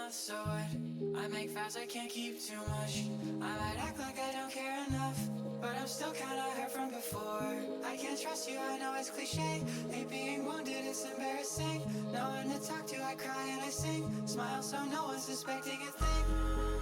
mouth so wet. I make vows I can't keep too much. I might act like I don't care enough, but I'm still kinda hurt from before. I can't trust you, I know it's cliche. Hate being wounded, it's embarrassing. No one to talk to, I cry and I sing. Smile so no one's suspecting a thing.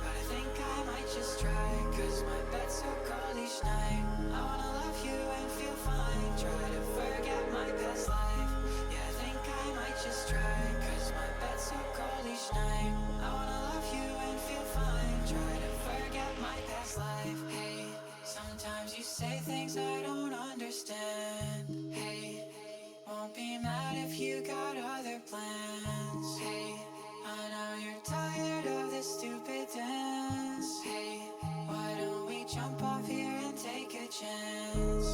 But I think I might just try, cause my bed's so cold each night. I wanna love you and feel fine. Try to forget my past life. Yeah, I think I might just try, cause my bed's so cold each night. I wanna love you and feel fine. Try to forget my past life. Hey, sometimes you say things I don't understand. Hey, won't be mad if you got other plans. Hey, I know you're tired of this stupid dance. Hey, why don't we jump off here and take a chance?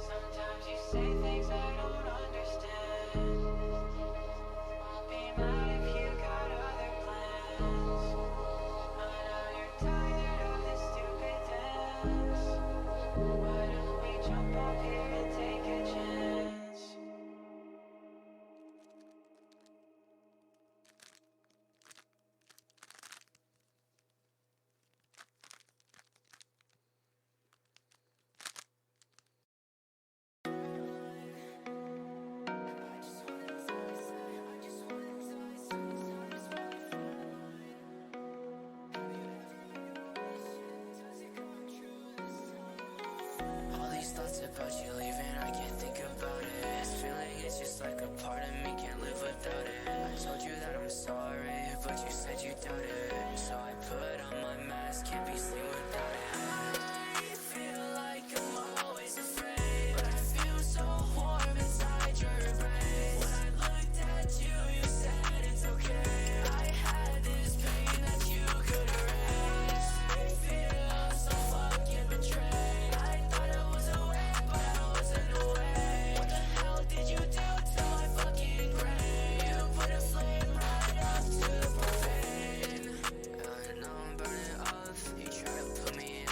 Sometimes you say things I don't understand. Won't be mad if you got other plans. I know you're tired of this stupid dance. Why don't we jump off here and take a chance? All these thoughts about you leaving, I can't think about it. This feeling is just like a part of me, can't live without it. I told you that I'm sorry, but you said you doubt it. So I put on my mask, can't be seen without it. I feel like I'm always afraid, but I feel so warm inside your brain. When I looked at you, you said it's okay. I had this pain that you could erase. I feel so fucking betrayed. I thought I was awake, but I wasn't awake. What the hell did you do to my fucking brain? You put a flame right up to the profane. I know I'm burning off. You try to put me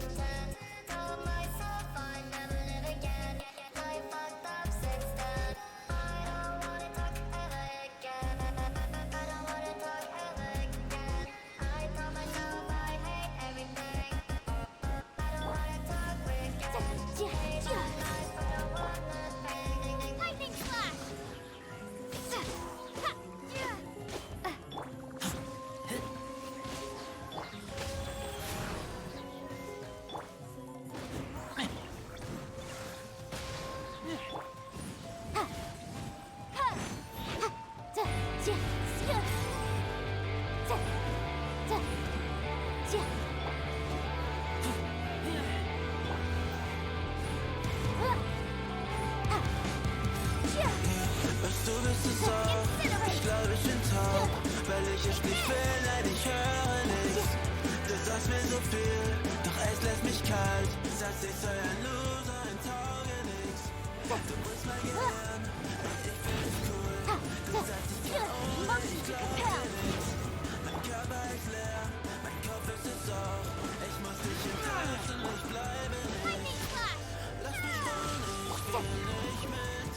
pretend. Told myself I'd never live again. I fucked up since then. I don't wanna talk ever again. I don't wanna talk ever again. I told myself I hate everything. I don't wanna talk again. Hate my life, I don't want nothing. Lightning slash! Was du bist es auch, ich glaube ich bin taub, weil ich es nicht will, nein ich höre nichts. Du sagst mir so viel, doch es lässt mich kalt. Sagst ich soll ein Loser, ein Taugenichts. Du musst mein Gehirn, und ich find es cool. Du sagst ich kann ohne, ich glaub dir nichts. Mein Körper ist leer, mein Kopf ist es auch. Ich muss dich enttäuschen, ich bleibe nicht. Lass mich ruhen, ich will nicht mit.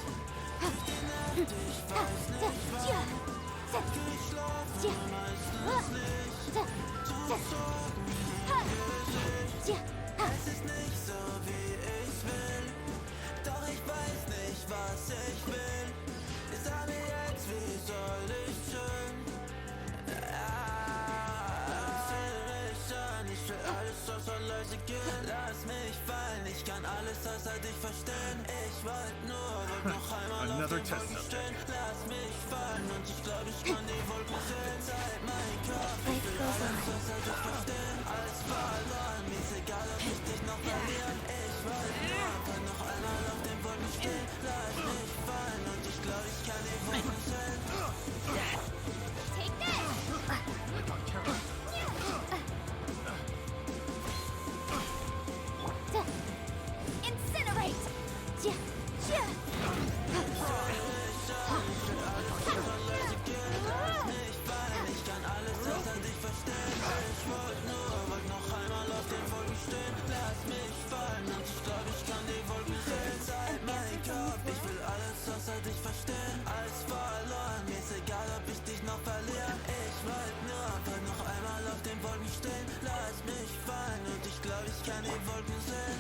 Die Nacht, ich weiß nicht wann. Ich schlafe meistens nicht. Du Sorgen im Gesicht. Es ist nicht so, wie ich will. Doch ich weiß nicht, was ich will. Sag mir jetzt, wie soll ich schön? Ich will alles außer leise gehen. Lass mich fallen, ich kann alles außer dich verstehen. Ich wollte nur noch einmal auf den Wolken stehen. Lass mich fallen und ich glaube, ich kann die Wolken sehen. Seit mein Kopf, ich will alles außer dich verstehen. Alles verloren, mir ist egal, ob ich dich noch verlieren. Ich wollte nur einfach noch einmal auf den Wolken stehen. Lass mich fallen und ich glaube, ich kann die Wolken sehen. Take this! Incinerate! Ich kann alles außer dich verstehen. Ich wollte noch einmal auf den Wolken stehen. Lass mich fallen und ich glaube, ich kann die Wolken sehen. Seit mein Kopf, ich will alles außer dich verstehen. Alles verloren, mir ist egal, ob ich dich noch verliere. Ich wollte nur einfach noch einmal auf den Wolken stehen. Lass mich fallen und ich glaube, ich kann die Wolken sehen.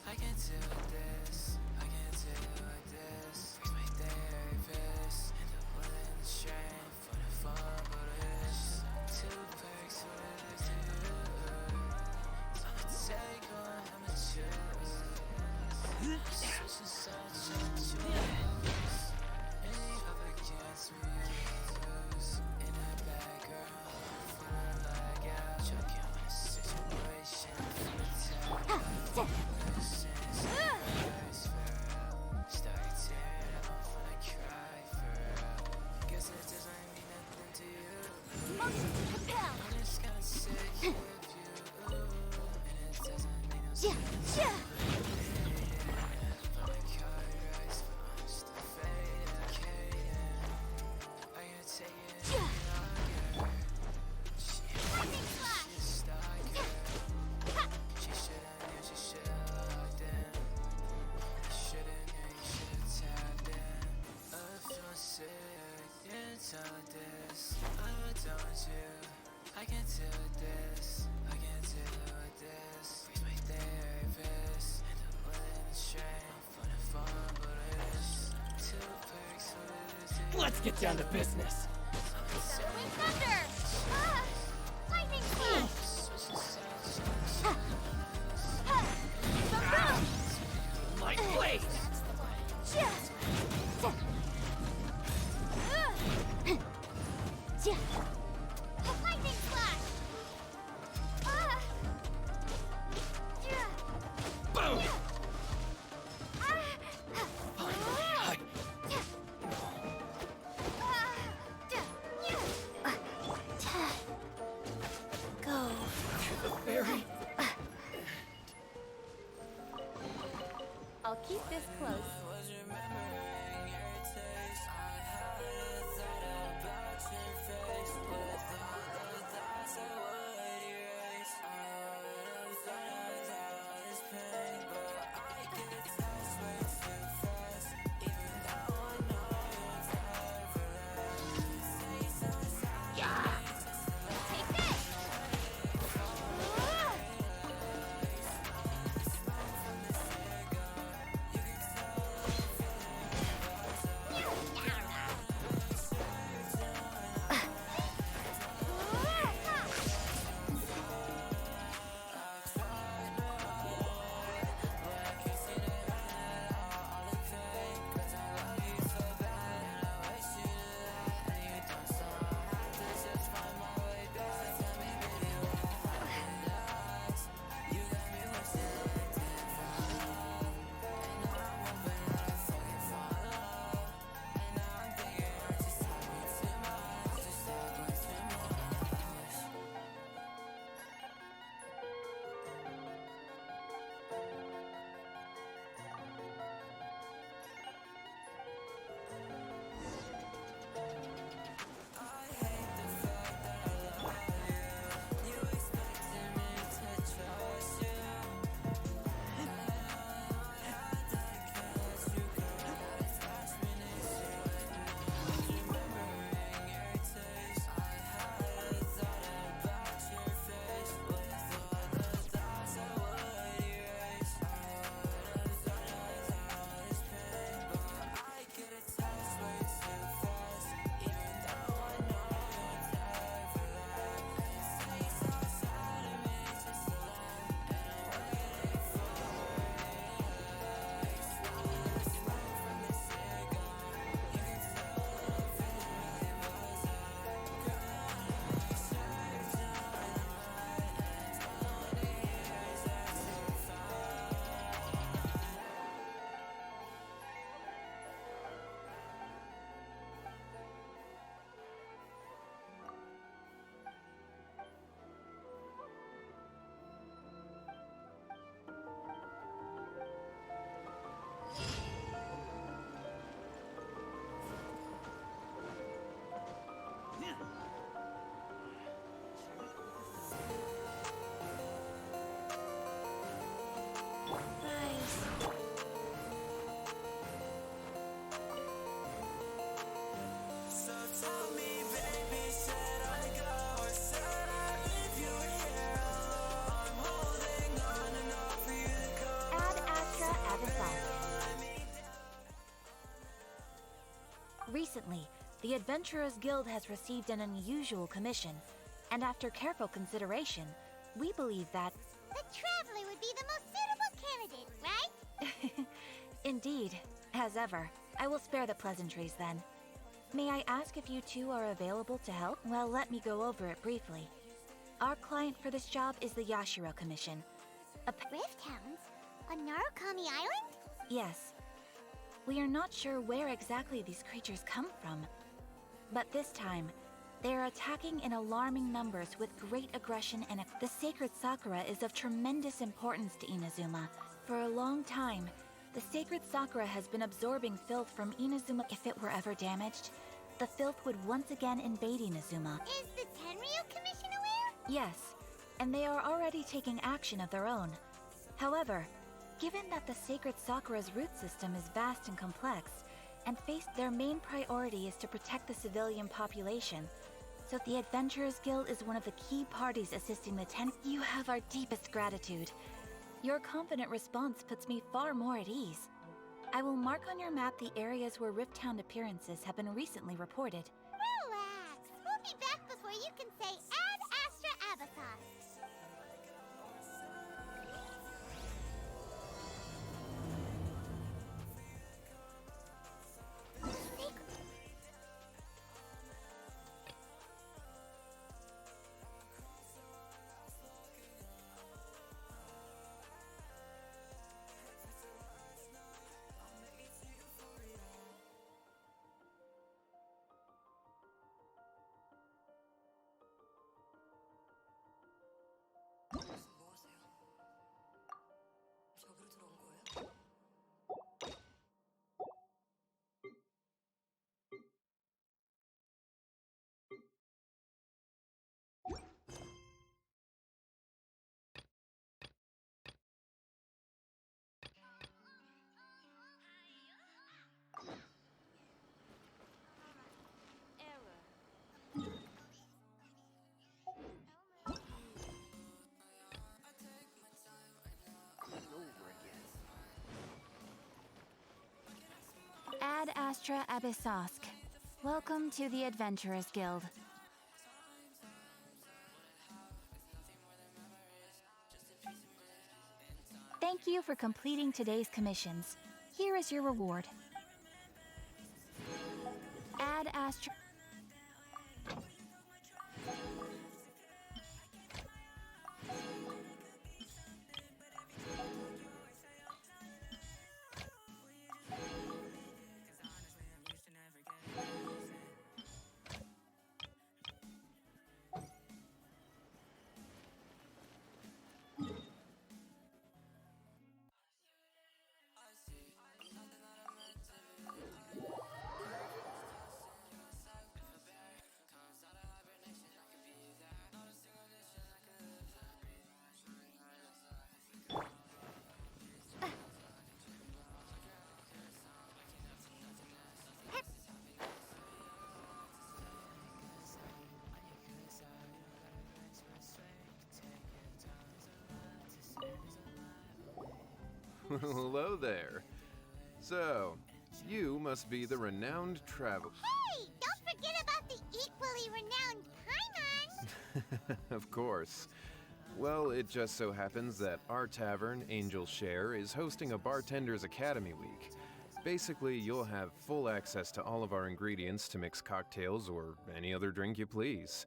I can't do this, I can't do this. Makes me nervous, and the will and the strength for the fall, but it's two perks, what it is to you. So I'ma take on how much choose. Switching such a choice. Any up against me, I lose. In the background, feeling like I'm choking my situation from the top. I can't do this, I can't do this. Makes me nervous, and the will and the strength for the fall, but it's two perks, what it is to Let's get down to business. Wing thunder! Lightning speed! Light blade. Lightning slash! keep this close. Take this! Ad Astra Abyssal. Recently, the Adventurers Guild has received an unusual commission, and after careful consideration, we believe that, The Traveler would be the most suitable candidate, right? indeed, as ever, I will spare the pleasantries then. May I ask if you two are available to help? Well, let me go over it briefly. Our client for this job is the Yashiro Commission. Rift Hounds? On Narukami Island? Yes. We are not sure where exactly these creatures come from. But this time, they are attacking in alarming numbers with great aggression and the sacred Sakura is of tremendous importance to Inazuma. For a long time, the sacred Sakura has been absorbing filth from Inazuma. If it were ever damaged, the filth would once again invade Inazuma. Is the Tenryu Commission aware? Yes, and they are already taking action of their own. However, given that the sacred Sakura's root system is vast and complex, and their main priority is to protect the civilian population, so the Adventurers Guild is one of the key parties assisting the You have our deepest gratitude. Your confident response puts me far more at ease. I will mark on your map the areas where Rift Hound appearances have been recently reported. Relax. We'll be back before you can say Ad Astra Abyssal. Astra Abyssosk. Welcome to the Adventurers Guild. Thank you for completing today's commissions. Here is your reward. Add Astra... Hello there. So, you must be the renowned travel... Hey, don't forget about the equally renowned Paimon! Of course. Well, it just so happens that our tavern, Angel Share, is hosting a Bartender's Academy week. Basically, you'll have full access to all of our ingredients to mix cocktails or any other drink you please.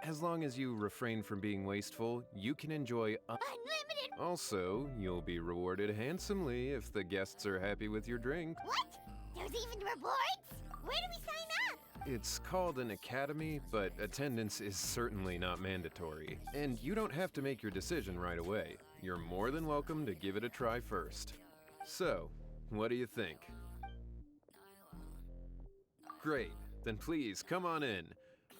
As long as you refrain from being wasteful, you can enjoy Unlimited. Also, you'll be rewarded handsomely if the guests are happy with your drink. What? There's even rewards? Where do we sign up? It's called an academy, but attendance is certainly not mandatory. And you don't have to make your decision right away. You're more than welcome to give it a try first. So, what do you think? Great, then please come on in.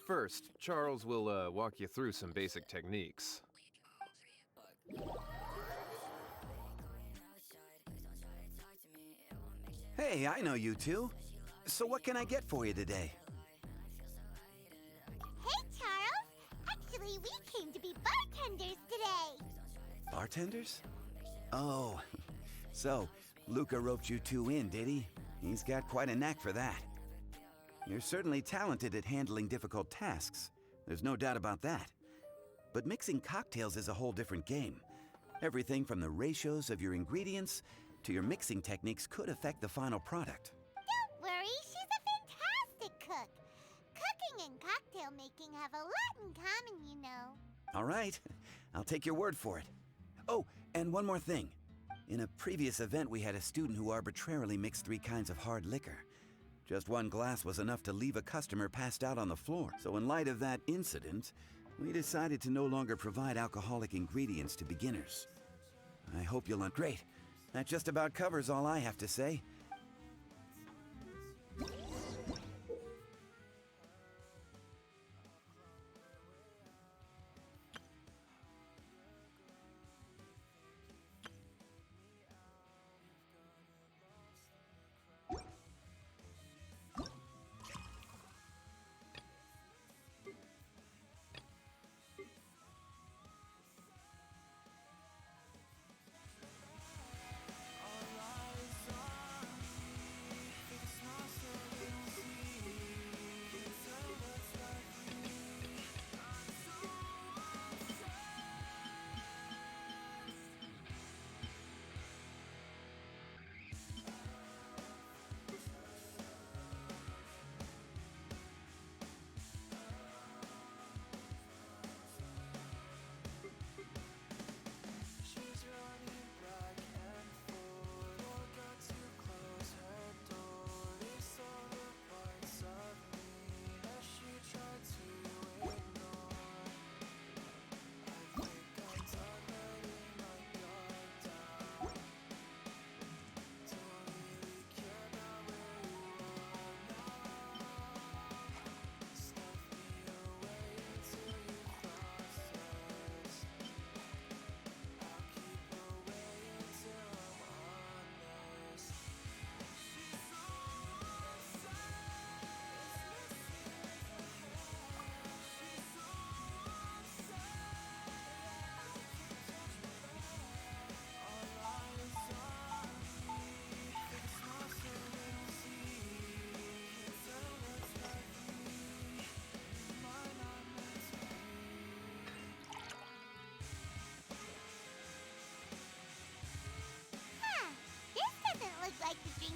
First, Charles will walk you through some basic techniques. Hey, I know you two. So what can I get for you today? Hey, Charles! Actually, we came to be bartenders today! Bartenders? Oh, so Luca roped you two in, did he? He's got quite a knack for that. You're certainly talented at handling difficult tasks. There's no doubt about that. But mixing cocktails is a whole different game. Everything from the ratios of your ingredients to your mixing techniques could affect the final product. Don't worry, she's a fantastic cook. Cooking and cocktail making have a lot in common, you know. All right, I'll take your word for it. Oh, and one more thing. In a previous event, we had a student who arbitrarily mixed 3 kinds of hard liquor. Just 1 glass was enough to leave a customer passed out on the floor. So in light of that incident, we decided to no longer provide alcoholic ingredients to beginners. I hope you'll Great. That just about covers all I have to say.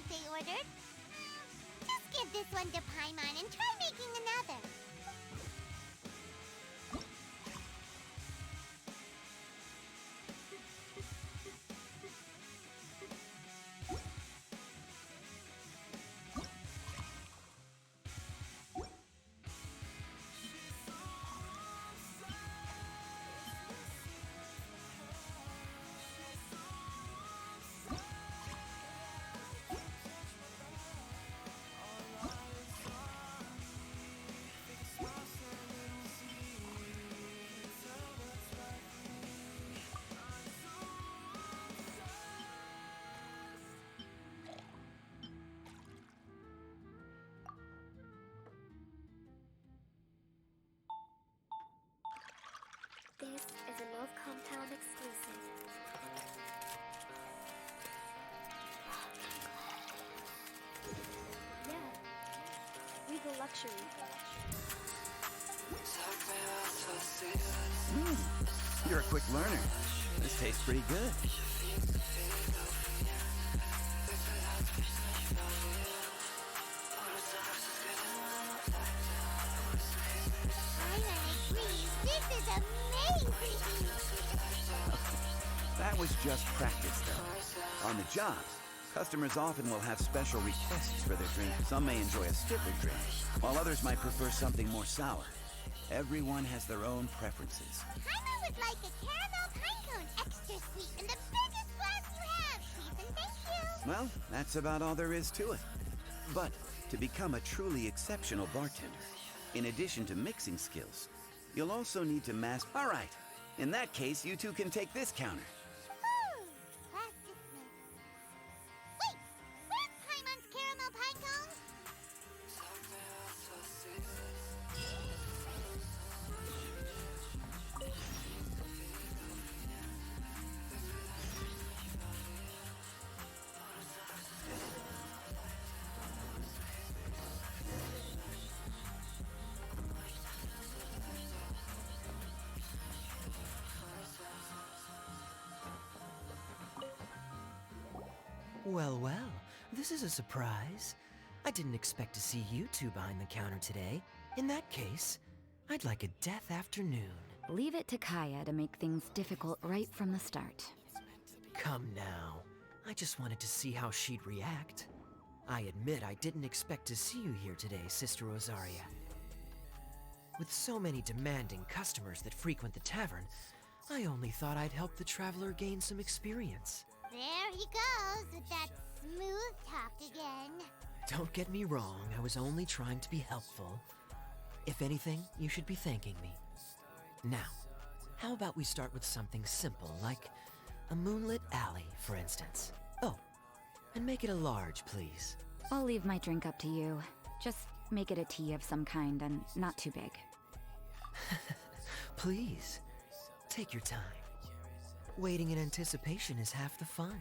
they ordered. Just give this one to Paimon and try making another. This is a Love Compound exclusive. Yeah, Regal Luxury. You're a quick learner. This tastes pretty good. Paimon agrees. This is amazing. That was just practice, though. On the jobs, customers often will have special requests for their drink. Some may enjoy a stiffer drink, while others might prefer something more sour. Everyone has their own preferences. Paimon would like a caramel pine cone, extra sweet, and the biggest glass you have, please and thank you. Well, that's about all there is to it. But to become a truly exceptional bartender, in addition to mixing skills, you'll also need to master... All right. In that case, you two can take this counter. Woo! Class dismissed. Wait! Where's Paimon's caramel pine cones? Well, well, this is a surprise. I didn't expect to see you two behind the counter today. In that case, I'd like a death afternoon. Leave it to Kaya to make things difficult right from the start. Come now. I just wanted to see how she'd react. I admit I didn't expect to see you here today, Sister Rosaria. With so many demanding customers that frequent the tavern, I only thought I'd help the traveler gain some experience. There he goes with that smooth talk again. Don't get me wrong, I was only trying to be helpful. If anything, you should be thanking me. Now, how about we start with something simple, like a moonlit alley, for instance? Oh, and make it a large, please. I'll leave my drink up to you. Just make it a tea of some kind and not too big. Please, take your time. Waiting in anticipation is half the fun.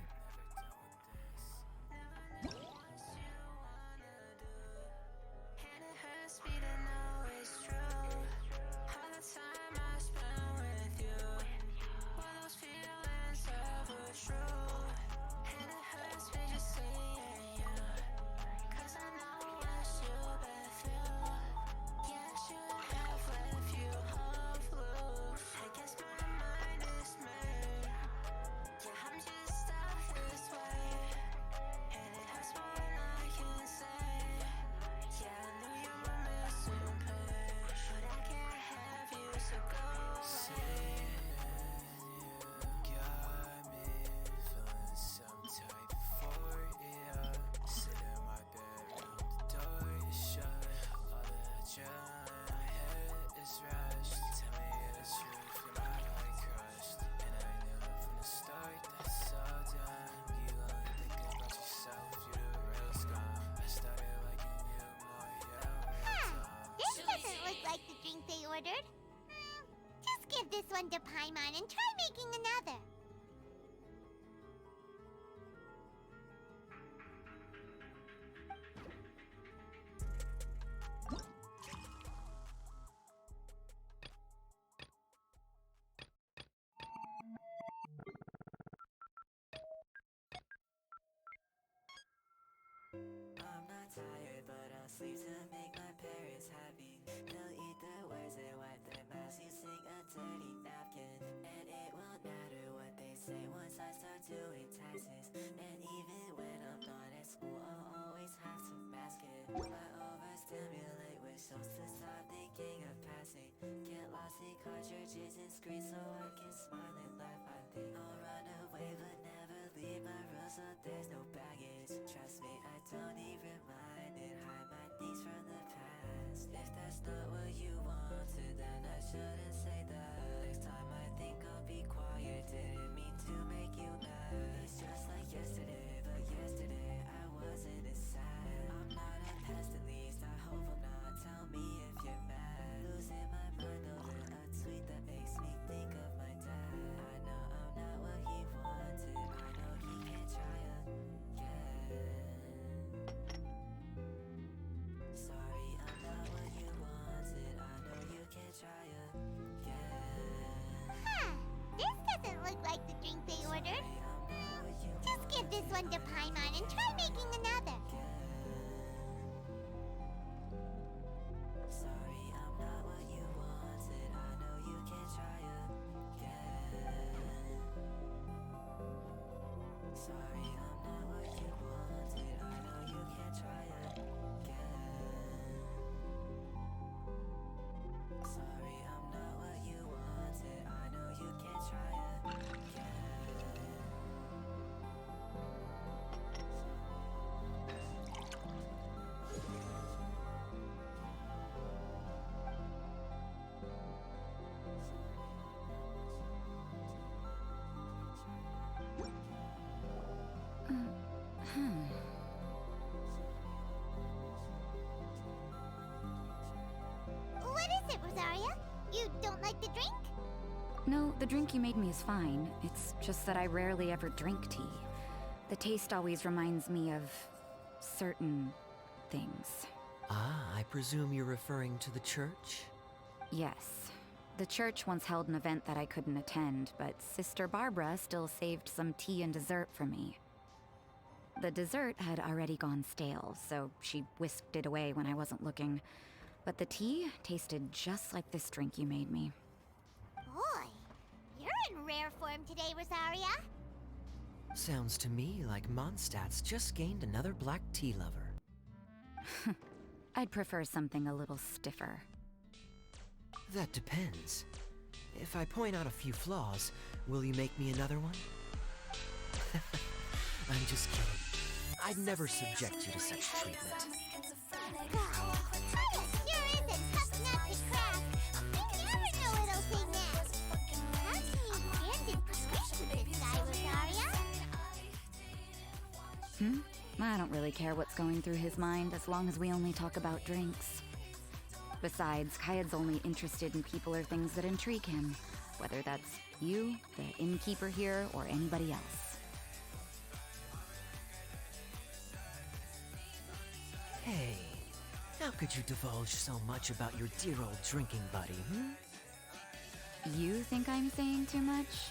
This doesn't look like the drink they ordered. Just give this one to Paimon and try making another. sleep to make my parents happy. They'll eat the words and wipe their mouths using a dirty napkin. And it won't matter what they say once I start doing taxes. And even when I'm not at school, I'll always have to mask it. I overstimulate with shows to stop thinking of passing. Get lost in cartridges and screens so I can smile and laugh. I think I'll run away but never leave my room so there's no baggage. Trust me, I don't need reminded. Hide my needs from the past. If that's not what you wanted, then I shouldn't say that. Next time I think I'll be quiet. Didn't mean to make you mad. It's just like yesterday, but yesterday I wasn't as sad. I'm not a pest, at least I hope I'm not. Tell me if you're mad. Losing my mind over a tweet that makes me think of my dad. I know I'm not what he wanted. I know he can't try again. Sorry, I'm not what you wanted. I know you can't try again. Huh. This doesn't look like the drink they ordered. Just give this one to Paimon and try making another. Sorry, I'm not what you wanted. I know you can't try again. Sorry, I'm not what you wanted. I know you can't try again. Sorry, I'm not what you wanted. I know you can't try again. What is it, Rosaria? You don't like the drink? No, the drink you made me is fine. It's just that I rarely ever drink tea. The taste always reminds me of certain things. Ah, I presume you're referring to the church? Yes. The church once held an event that I couldn't attend, but Sister Barbara still saved some tea and dessert for me. The dessert had already gone stale, so she whisked it away when I wasn't looking. But the tea tasted just like this drink you made me. Boy, you're in rare form today, Rosaria. Sounds to me like Mondstadt's just gained another black tea lover. I'd prefer something a little stiffer. That depends. If I point out a few flaws, will you make me another one? I'm just kidding. I'd never subject you to such treatment. God, Aya sure is a tough nut to crack. You never know what'll say next. How do you stand and drink with this guy, Rosaria? I don't really care what's going through his mind as long as we only talk about drinks. Besides, Kayad's only interested in people or things that intrigue him, whether that's you, the innkeeper here, or anybody else. Hey, how could you divulge so much about your dear old drinking buddy, You think I'm saying too much?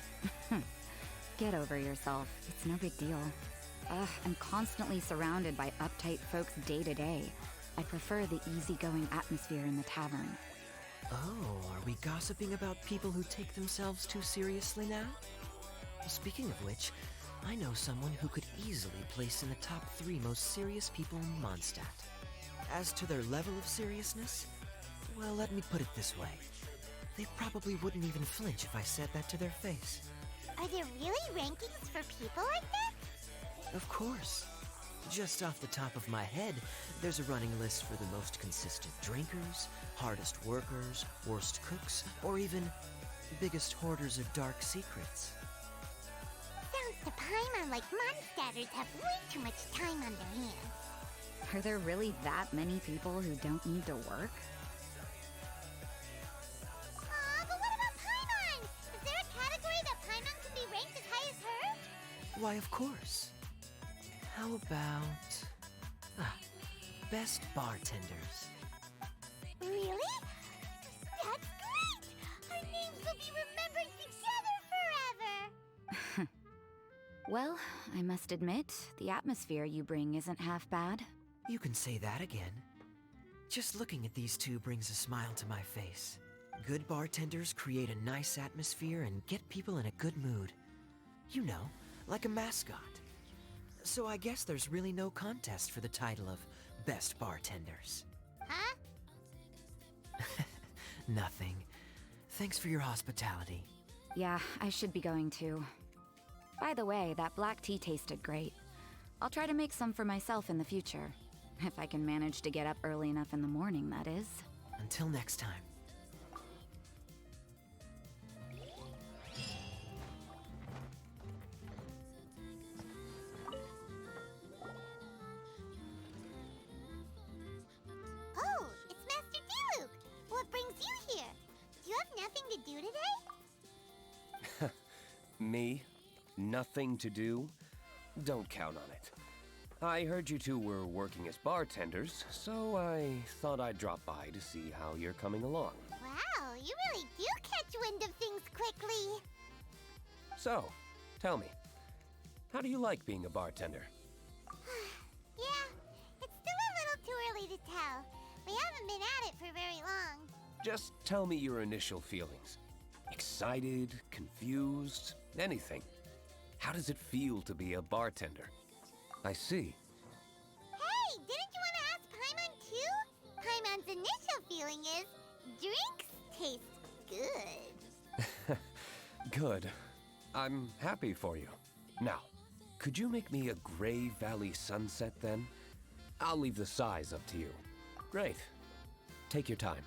Get over yourself. It's no big deal. Ugh, I'm constantly surrounded by uptight folks day to day. I prefer the easygoing atmosphere in the tavern. Oh, are we gossiping about people who take themselves too seriously now? Speaking of which, I know someone who could easily place in the top 3 most serious people in Mondstadt. As to their level of seriousness, well, let me put it this way. They probably wouldn't even flinch if I said that to their face. Are there really rankings for people like that? Of course. Just off the top of my head, there's a running list for the most consistent drinkers, hardest workers, worst cooks, or even biggest hoarders of dark secrets. Sounds to Paimon like Mondstatters have way too much time on their hands. Are there really that many people who don't need to work? Aw, but what about Paimon? Is there a category that Paimon can be ranked as high as her? Why, of course. How about... best bartenders. Really? That's great! Our names will be remembered together forever! Well, I must admit, the atmosphere you bring isn't half bad. You can say that again. Just looking at these two brings a smile to my face. Good bartenders create a nice atmosphere and get people in a good mood. You know, like a mascot. So I guess there's really no contest for the title of Best Bartenders. Huh? Nothing. Thanks for your hospitality. Yeah, I should be going too. By the way, that black tea tasted great. I'll try to make some for myself in the future. If I can manage to get up early enough in the morning, that is. Until next time. Oh, it's Master Diluc. What brings you here? Do you have nothing to do today? Me? Nothing to do? Don't count on it. I heard you two were working as bartenders, so I thought I'd drop by to see how you're coming along. Wow, you really do catch wind of things quickly. So, tell me, how do you like being a bartender? Yeah, it's still a little too early to tell. We haven't been at it for very long. Just tell me your initial feelings. Excited, confused, anything. How does it feel to be a bartender? I see. Hey, didn't you want to ask Paimon too? Paimon's initial feeling is drinks taste good. Good. I'm happy for you. Now, could you make me a Gray Valley sunset then? I'll leave the size up to you. Great. Take your time.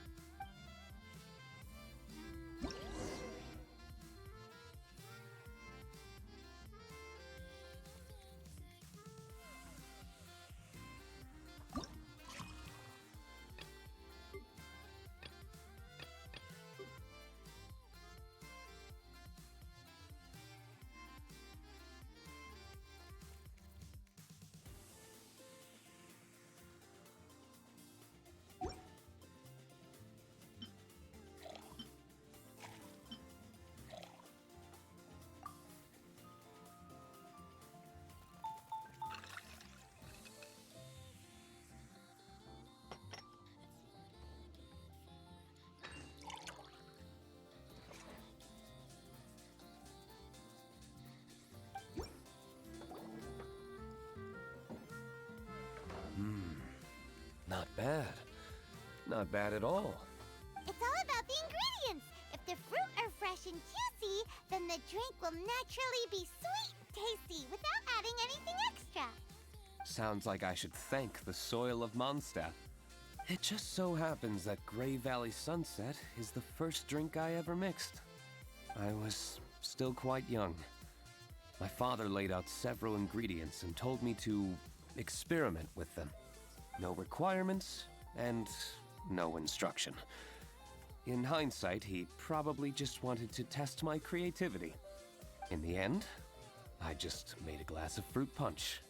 Not bad. Not bad at all. It's all about the ingredients. If the fruit are fresh and juicy, then the drink will naturally be sweet and tasty without adding anything extra. Sounds like I should thank the soil of Mondstadt. It just so happens that Gray Valley Sunset is the first drink I ever mixed. I was still quite young. My father laid out several ingredients and told me to experiment with them. No requirements and no instruction. In hindsight, he probably just wanted to test my creativity. In the end, I just made a glass of fruit punch.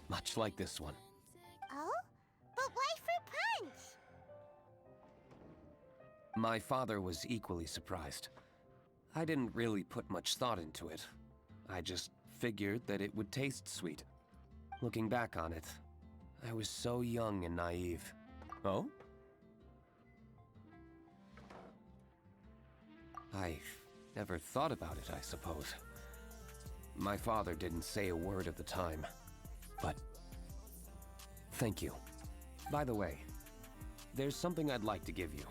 Much like this one. Oh? But why fruit punch? My father was equally surprised. I didn't really put much thought into it. I just figured that it would taste sweet. Looking back on it, I was so young and naive. Oh? I never thought about it, I suppose. My father didn't say a word at the time, but thank you. By the way, there's something I'd like to give you.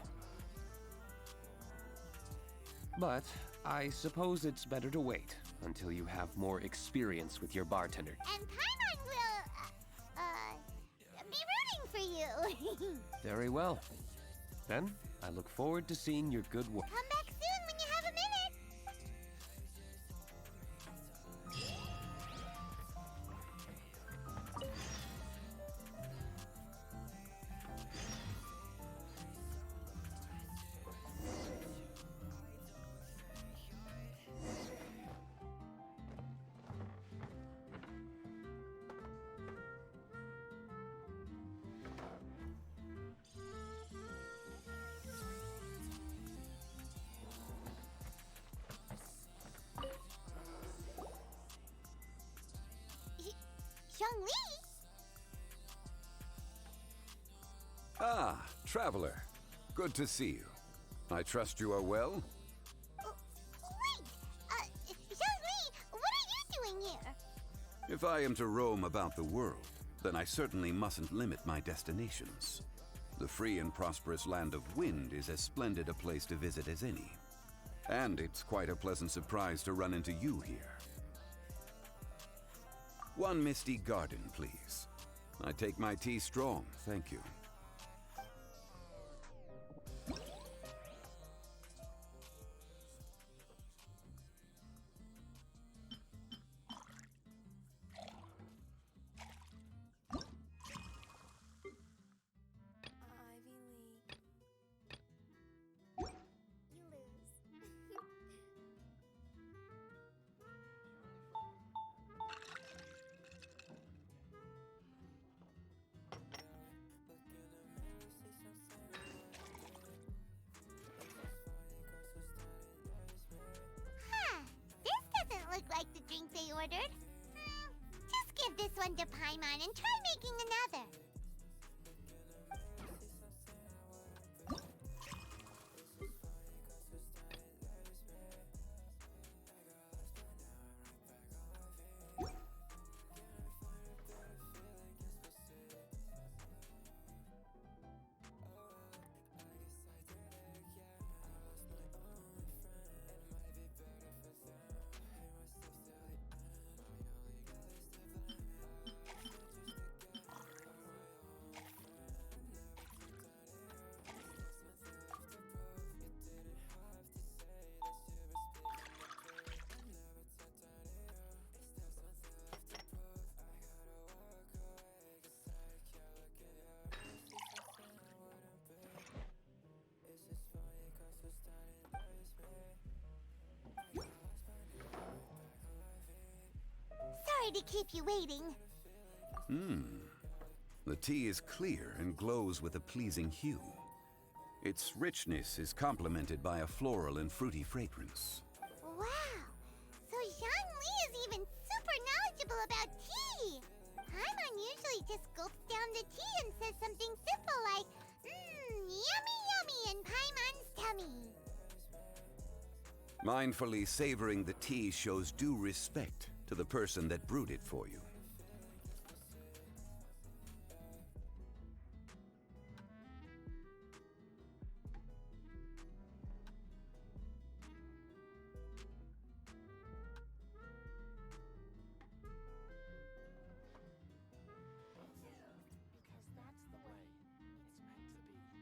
But I suppose it's better to wait until you have more experience with your bartender. And Paimon will, be rooting for you. Very well. Then, I look forward to seeing your good work. Come back soon when you have a minute. Traveler, good to see you. I trust you are well? Wait! Zhongli, what are you doing here? If I am to roam about the world, then I certainly mustn't limit my destinations. The free and prosperous land of Wind is as splendid a place to visit as any. And it's quite a pleasant surprise to run into you here. One misty garden, please. I take my tea strong, thank you. You lose. Huh. This doesn't look like the drink they ordered. Just give this one to Paimon and try making another. Sorry to keep you waiting. The tea is clear and glows with a pleasing hue. Its richness is complemented by a floral and fruity fragrance. Wow! So Zhongli is even super knowledgeable about tea! Paimon usually just gulps down the tea and says something simple like, yummy yummy in Paimon's tummy. Mindfully savoring the tea shows due respect to the person that brewed it for you.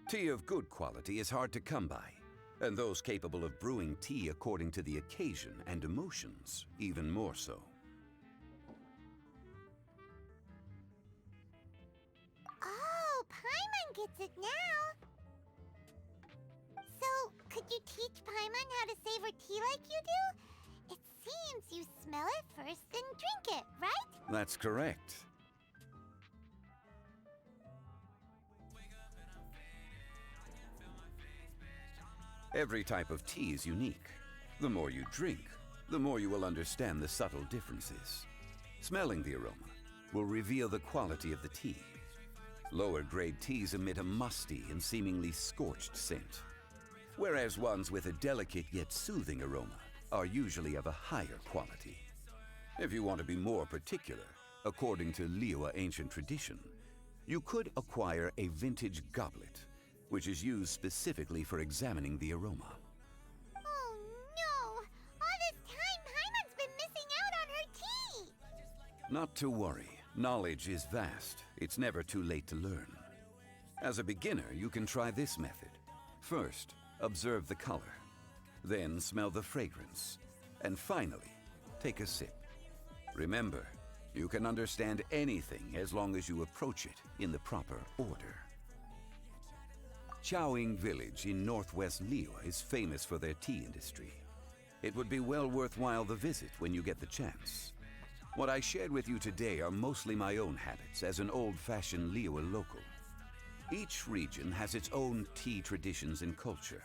Tea of good quality is hard to come by, and those capable of brewing tea according to the occasion and emotions, even more so. Oh, Paimon gets it now. So, could you teach Paimon how to savor tea like you do? It seems you smell it first, then drink it, right? That's correct. Every type of tea is unique. The more you drink, the more you will understand the subtle differences. Smelling the aroma will reveal the quality of the tea. Lower grade teas emit a musty and seemingly scorched scent, whereas ones with a delicate yet soothing aroma are usually of a higher quality. If you want to be more particular, according to Liyue ancient tradition, you could acquire a vintage goblet, which is used specifically for examining the aroma. Oh no! All this time, Paimon's been missing out on her tea! Not to worry. Knowledge is vast. It's never too late to learn. As a beginner, you can try this method. First, observe the color. Then smell the fragrance. And finally, take a sip. Remember, you can understand anything as long as you approach it in the proper order. Chaoying Village in northwest Liyue is famous for their tea industry. It would be well worthwhile the visit when you get the chance. What I shared with you today are mostly my own habits as an old-fashioned Liyue local. Each region has its own tea traditions and culture.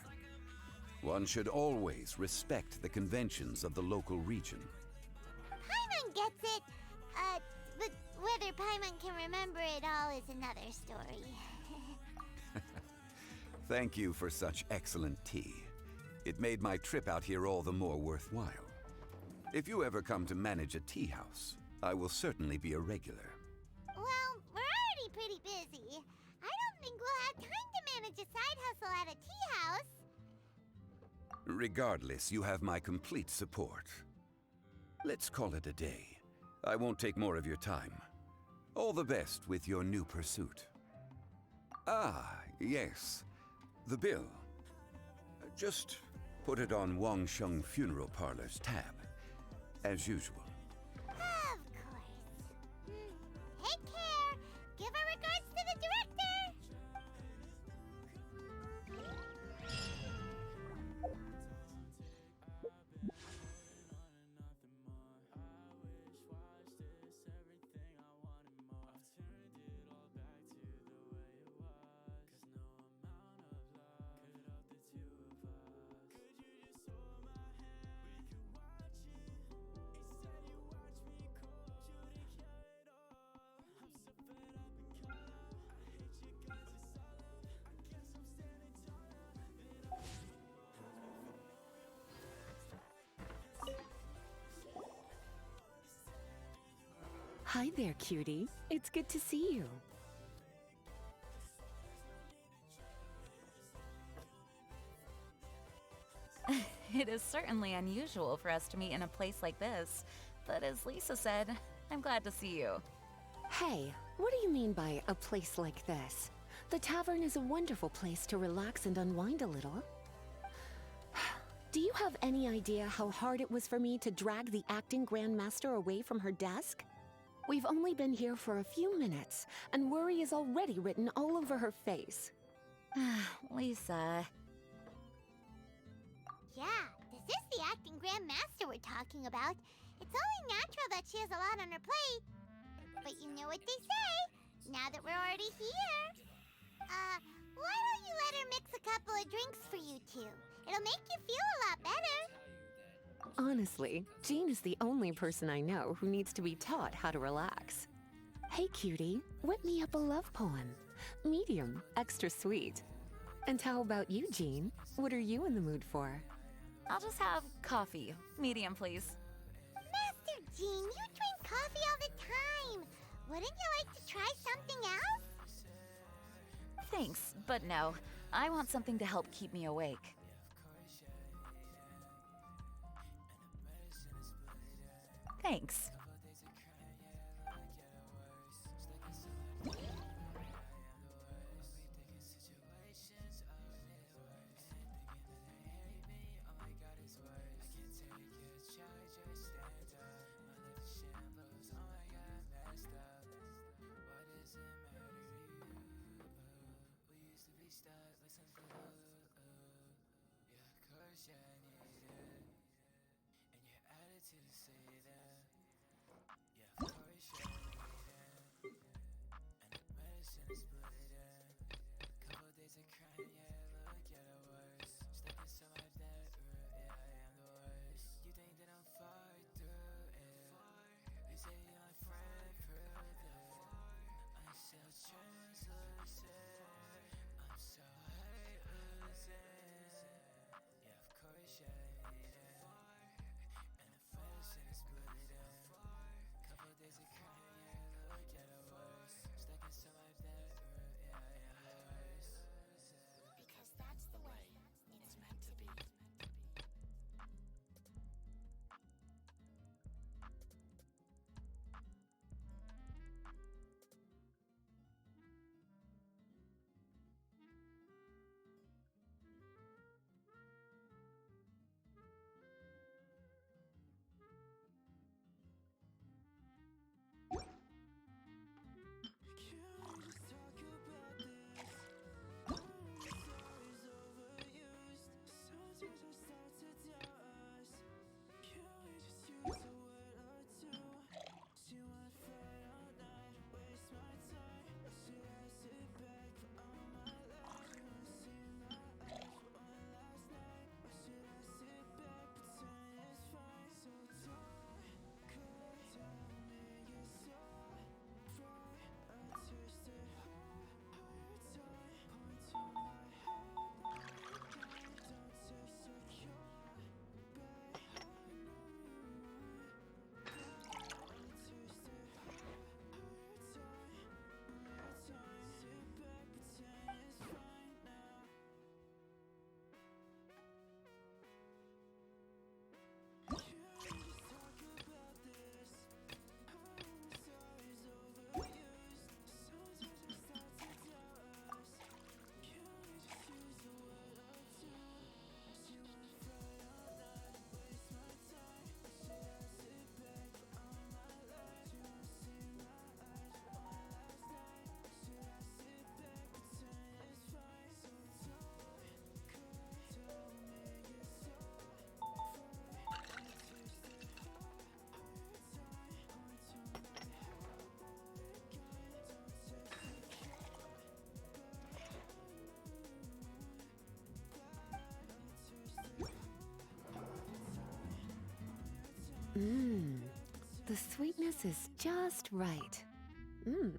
One should always respect the conventions of the local region. Paimon gets it, but whether Paimon can remember it all is another story. Thank you for such excellent tea. It made my trip out here all the more worthwhile. If you ever come to manage a tea house, I will certainly be a regular. Well, we're already pretty busy. I don't think we'll have time to manage a side hustle at a tea house. Regardless, you have my complete support. Let's call it a day. I won't take more of your time. All the best with your new pursuit. Ah, yes. The bill. Just put it on Wang Sheng Funeral Parlor's tab. As usual. Of course. Take care. Give our regards to the director. Hi there, cutie. It's good to see you. It is certainly unusual for us to meet in a place like this, but as Lisa said, I'm glad to see you. Hey, what do you mean by a place like this? The tavern is a wonderful place to relax and unwind a little. Do you have any idea how hard it was for me to drag the acting grandmaster away from her desk? We've only been here for a few minutes, and worry is already written all over her face. Lisa. Yeah, this is the acting grandmaster we're talking about. It's only natural that she has a lot on her plate. But you know what they say, now that we're already here. Why don't you let her mix a couple of drinks for you two? It'll make you feel a lot better. Honestly, Jean is the only person I know who needs to be taught how to relax. Hey, cutie, whip me up a love poem. Medium, extra sweet. And how about you, Jean? What are you in the mood for? I'll just have coffee. Medium, please. Master Jean, you drink coffee all the time. Wouldn't you like to try something else? Thanks, but no. I want something to help keep me awake. Thanks. Mmm. The sweetness is just right. Mmm.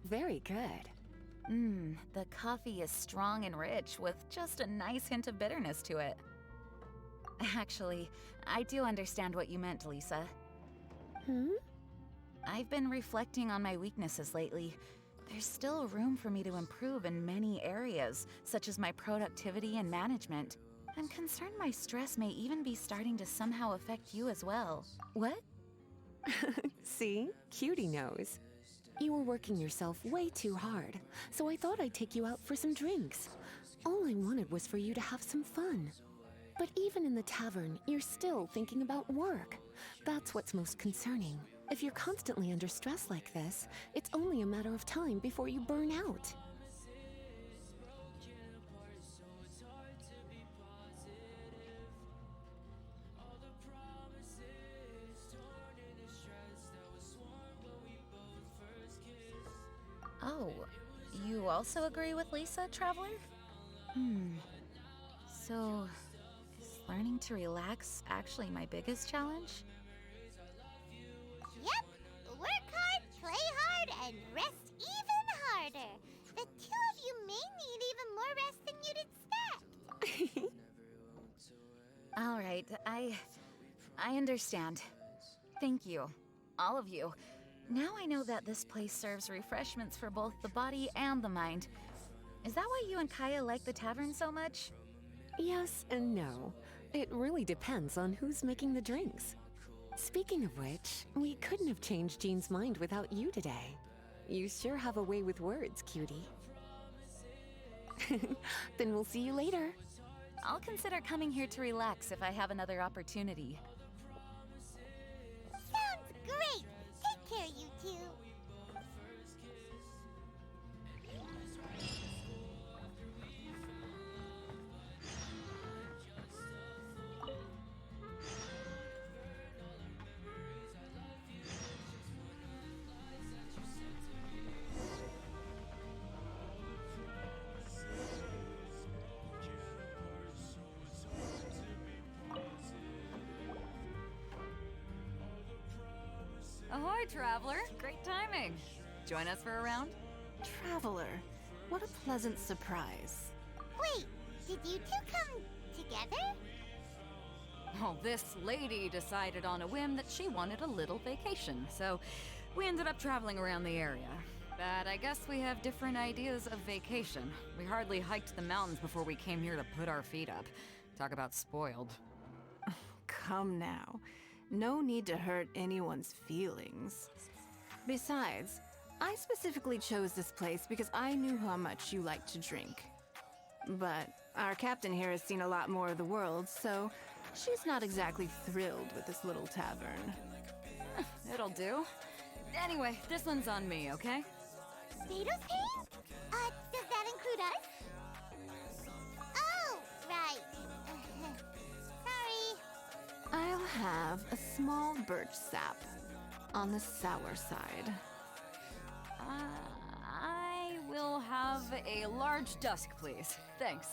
Very good. The coffee is strong and rich with just a nice hint of bitterness to it. Actually, I do understand what you meant, Lisa. Hmm? I've been reflecting on my weaknesses lately. There's still room for me to improve in many areas, such as my productivity and management. I'm concerned my stress may even be starting to somehow affect you as well. What? See? Cutie knows. You were working yourself way too hard, so I thought I'd take you out for some drinks. All I wanted was for you to have some fun. But even in the tavern, you're still thinking about work. That's what's most concerning. If you're constantly under stress like this, it's only a matter of time before you burn out. Oh, you also agree with Lisa, Traveler? So, is learning to relax actually my biggest challenge? Yep. Work hard, play hard, and rest even harder. The two of you may need even more rest than you'd expect. All right, I understand. Thank you, all of you. Now I know that this place serves refreshments for both the body and the mind. Is that why you and Kaya like the tavern so much? Yes and no. It really depends on who's making the drinks. Speaking of which, we couldn't have changed Jean's mind without you today. You sure have a way with words, cutie. Then we'll see you later. I'll consider coming here to relax if I have another opportunity. Sounds great. Take care, you two. Ahoy, Traveler! Great timing. Join us for a round? Traveler, what a pleasant surprise. Wait, did you two come together? Oh, this lady decided on a whim that she wanted a little vacation, so we ended up traveling around the area. But I guess we have different ideas of vacation. We hardly hiked the mountains before we came here to put our feet up. Talk about spoiled. Come now. No need to hurt anyone's feelings. Besides, I specifically chose this place because I knew how much you like to drink. But our captain here has seen a lot more of the world, so she's not exactly thrilled with this little tavern. It'll do. Anyway, this one's on me, okay? Beto's paying? Does that include us? Oh, right. Sorry. I'll have a small birch sap on the sour side. I will have a large dusk, please. Thanks.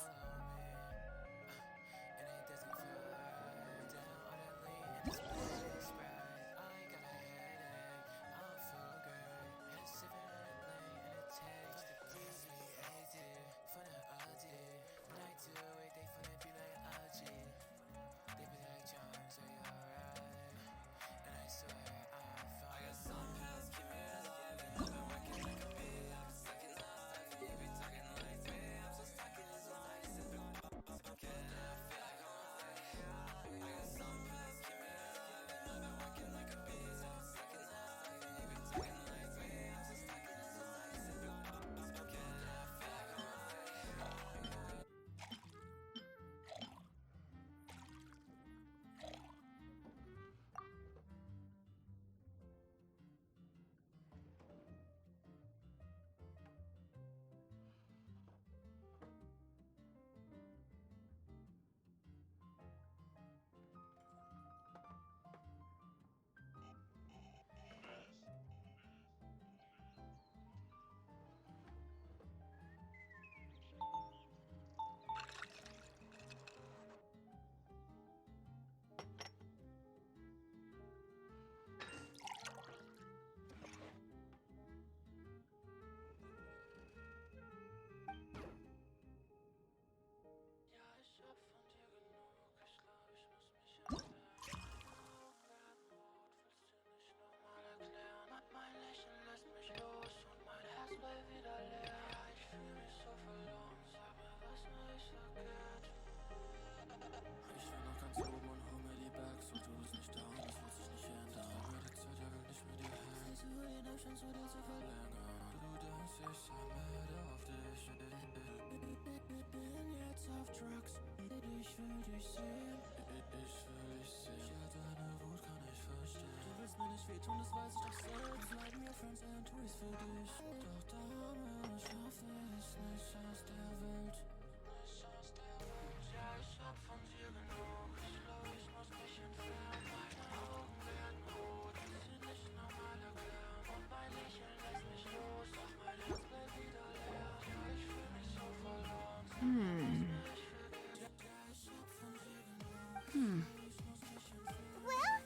Well,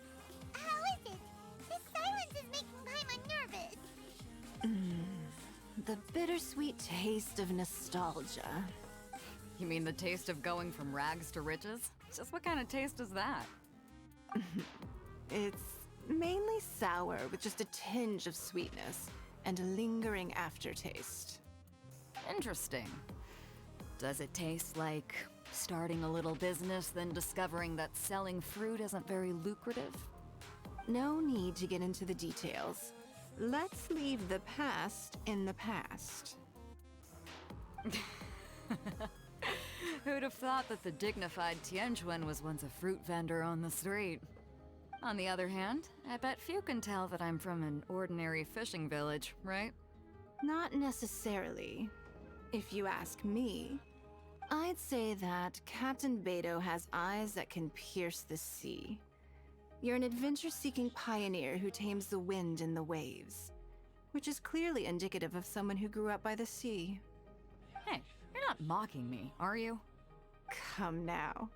how is it? His silence is making Paimon nervous. The bittersweet taste of nostalgia. You mean the taste of going from rags to riches? Just what kind of taste is that? It's mainly sour with just a tinge of sweetness and a lingering aftertaste. Interesting. Does it taste like starting a little business, then discovering that selling fruit isn't very lucrative? No need to get into the details. Let's leave the past in the past. Who'd have thought that the dignified Tianquan was once a fruit vendor on the street? On the other hand, I bet few can tell that I'm from an ordinary fishing village, right? Not necessarily. If you ask me, I'd say that Captain Beidou has eyes that can pierce the sea. You're an adventure-seeking pioneer who tames the wind and the waves, which is clearly indicative of someone who grew up by the sea. Hey, you're not mocking me, are you? Come now.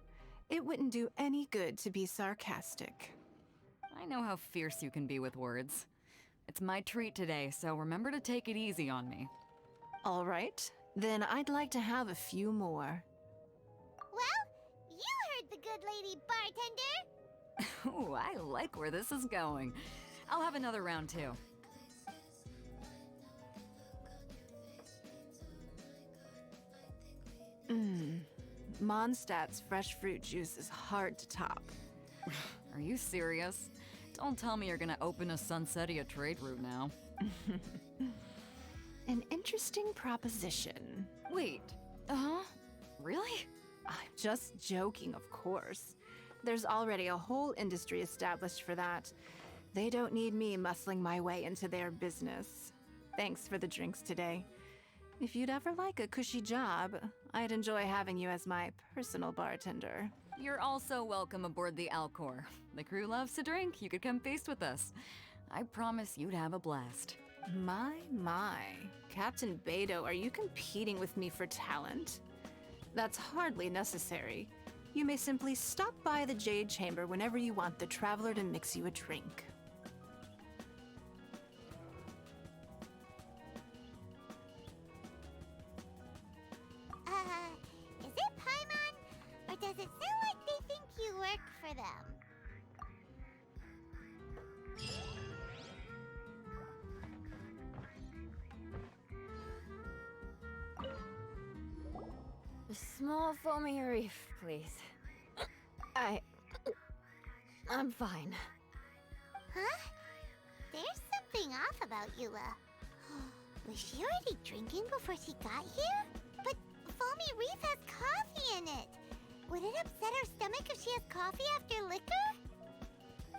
It wouldn't do any good to be sarcastic. I know how fierce you can be with words. It's my treat today, so remember to take it easy on me. All right, then I'd like to have a few more. Well, you heard the good lady bartender. Ooh, I like where this is going. I'll have another round too. Mondstadt's fresh fruit juice is hard to top. Are you serious? Don't tell me you're gonna open a Sunsetia trade route now. An interesting proposition. Wait, really? I'm just joking, of course. There's already a whole industry established for that. They don't need me muscling my way into their business. Thanks for the drinks today. If you'd ever like a cushy job, I'd enjoy having you as my personal bartender. You're also welcome aboard the Alcor. The crew loves to drink. You could come feast with us. I promise you'd have a blast. My. Captain Beidou, are you competing with me for talent? That's hardly necessary. You may simply stop by the Jade Chamber whenever you want the Traveler to mix you a drink. Is it Paimon? Or does it sound like they think you work for them? A small foamy reef, please. I'm fine. Huh? There's something off about Eula. Was she already drinking before she got here? But foamy reef has coffee in it. Would it upset her stomach if she has coffee after liquor?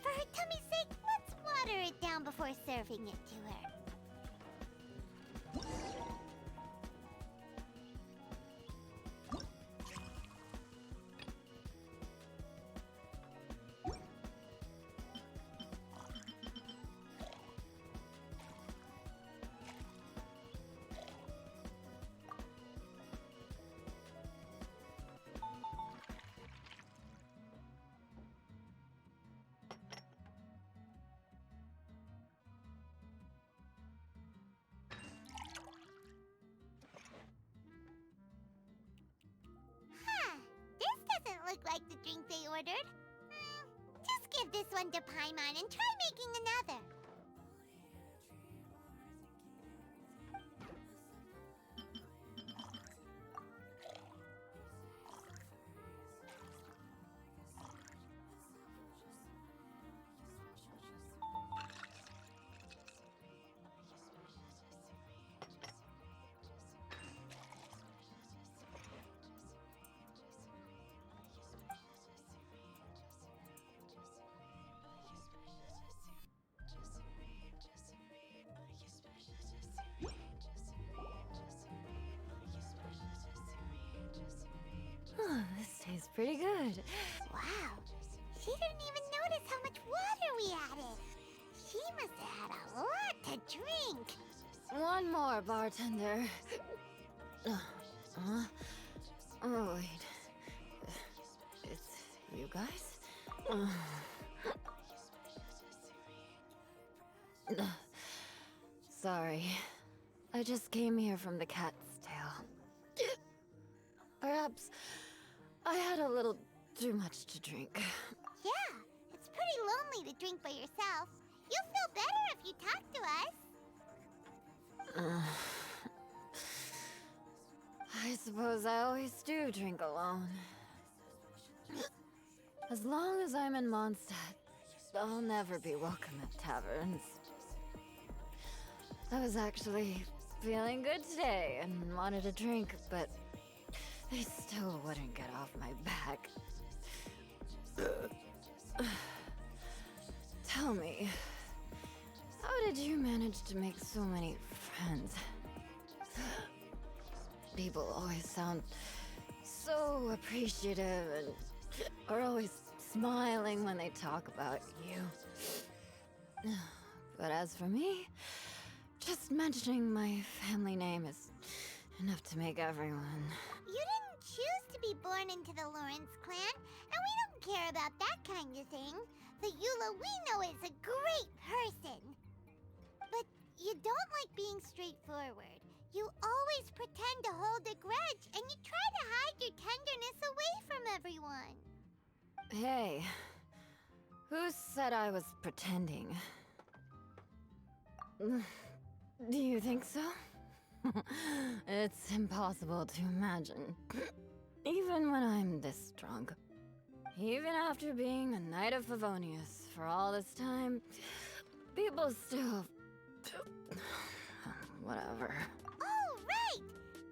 For her tummy's sake, let's water it down before serving it to her. Look like the drink they ordered. Just give this one to Paimon and try making another. pretty good. Wow. She didn't even notice how much water we added. She must have had a lot to drink. One more, bartender. Oh, wait. It's you guys? Sorry. I just came here from the Cat's Tail. Perhaps I had a little too much to drink. Yeah, it's pretty lonely to drink by yourself. You'll feel better if you talk to us. I suppose I always do drink alone. As long as I'm in Mondstadt, I'll never be welcome at taverns. I was actually feeling good today and wanted a drink, but they still wouldn't get off my back. Tell me, how did you manage to make so many friends? People always sound so appreciative and are always smiling when they talk about you. But as for me, just mentioning my family name is enough to make everyone. You didn't choose to be born into the Lawrence clan, and we don't care about that kind of thing. The Eula we know is a great person. But you don't like being straightforward. You always pretend to hold a grudge, and you try to hide your tenderness away from everyone. Hey, who said I was pretending? Do you think so? It's impossible to imagine. Even when I'm this drunk. Even after being a Knight of Favonius for all this time, people still... Whatever. Oh, right!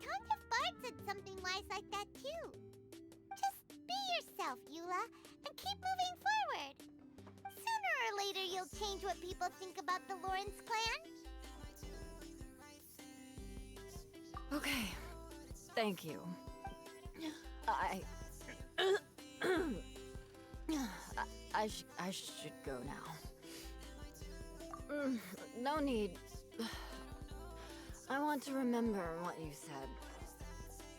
Count of Bard said something wise like that, too. Just be yourself, Eula, and keep moving forward. Sooner or later, you'll change what people think about the Lawrence clan. Okay. Thank you. I should go now. No need. I want to remember what you said.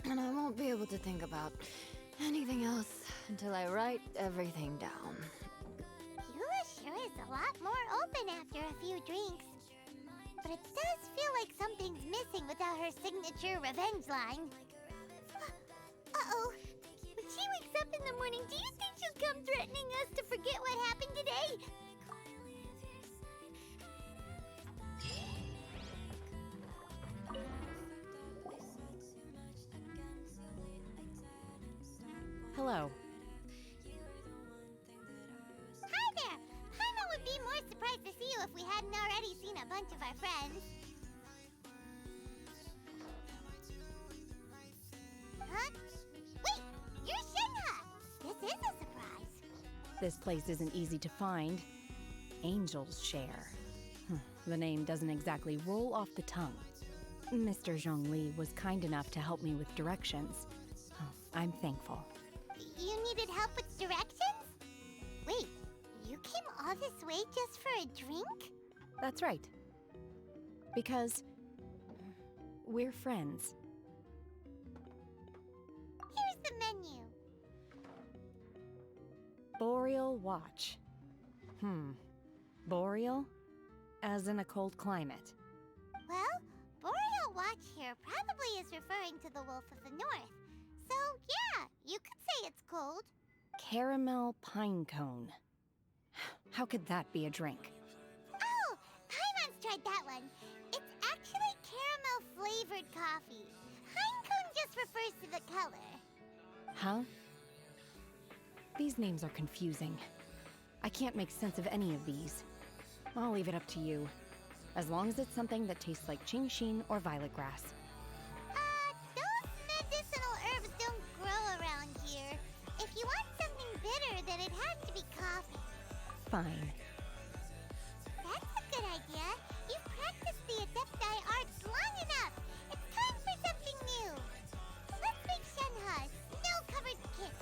And I won't be able to think about anything else until I write everything down. Eula sure is a lot more open after a few drinks. But it does feel like something's missing without her signature revenge line. Uh-oh. When she wakes up in the morning, do you think she'll come threatening us to forget what happened today? Hello. Hi there! Paimon would be more surprised to see you if we hadn't already seen a bunch of our friends. Huh? Wait! You're Shenhe! This is a surprise. This place isn't easy to find. Angel's Share. The name doesn't exactly roll off the tongue. Mr. Zhongli was kind enough to help me with directions. I'm thankful. You needed help with directions? Wait, you came all this way just for a drink? That's right. Because we're friends. Here's the menu. Boreal Watch. Boreal? As in a cold climate. Well, Boreal Watch here probably is referring to the Wolf of the North. So, yeah, you could say it's cold. Caramel pine cone. How could that be a drink? Oh, Paimon's tried that one. It's actually caramel-flavored coffee. Pine cone just refers to the color. Huh? These names are confusing. I can't make sense of any of these. I'll leave it up to you. As long as it's something that tastes like Qingxin or violet grass. Those medicinal herbs don't grow around here. If you want something bitter, then it has to be coffee. Fine. That's a good idea. You've practiced the Adepti arts long enough. It's time for something new. Let's make Shenhe snow-covered kiss.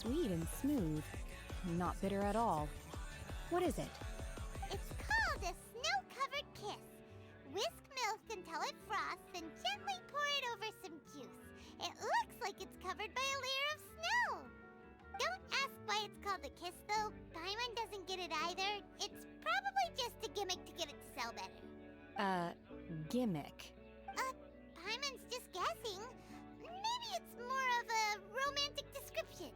sweet and smooth. Not bitter at all. What is it? It's called a snow-covered kiss. Whisk milk until it frosts, and gently pour it over some juice. It looks like it's covered by a layer of snow. Don't ask why it's called a kiss, though. Paimon doesn't get it either. It's probably just a gimmick to get it to sell better. Gimmick. Paimon's just guessing. Maybe it's more of a romantic description.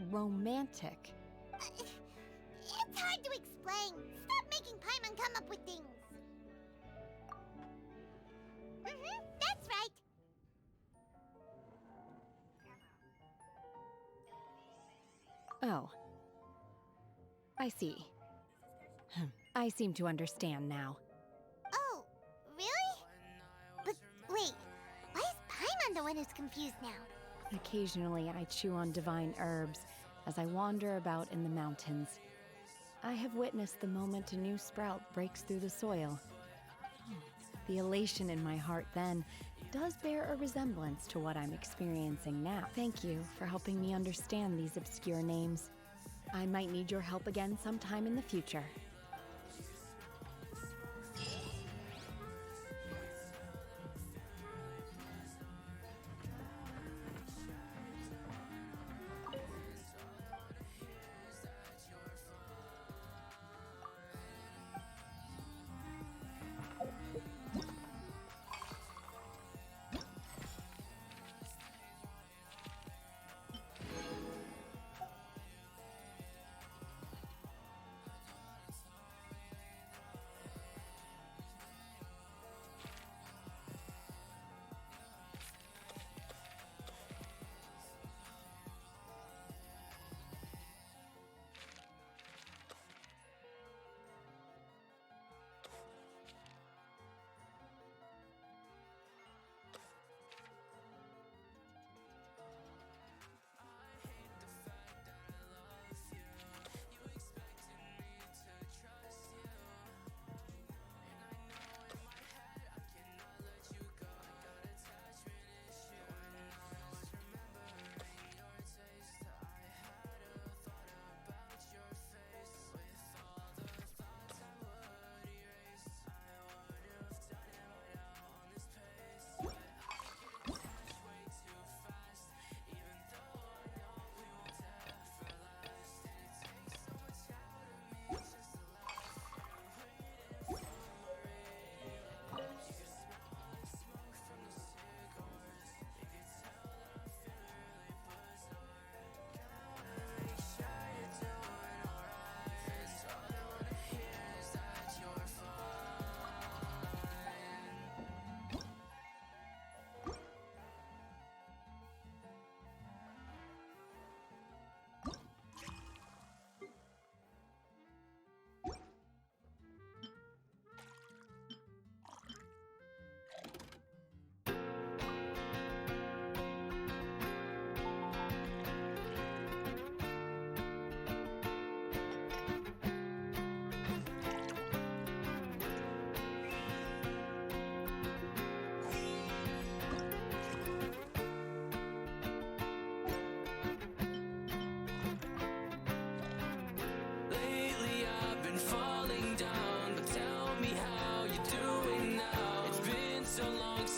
Romantic. It's hard to explain. Stop making Paimon come up with things. That's right. Oh. I see. I seem to understand now. Oh, really? But wait, why is Paimon the one who's confused now? Occasionally, I chew on divine herbs as I wander about in the mountains. I have witnessed the moment a new sprout breaks through the soil. The elation in my heart then does bear a resemblance to what I'm experiencing now. Thank you for helping me understand these obscure names. I might need your help again sometime in the future.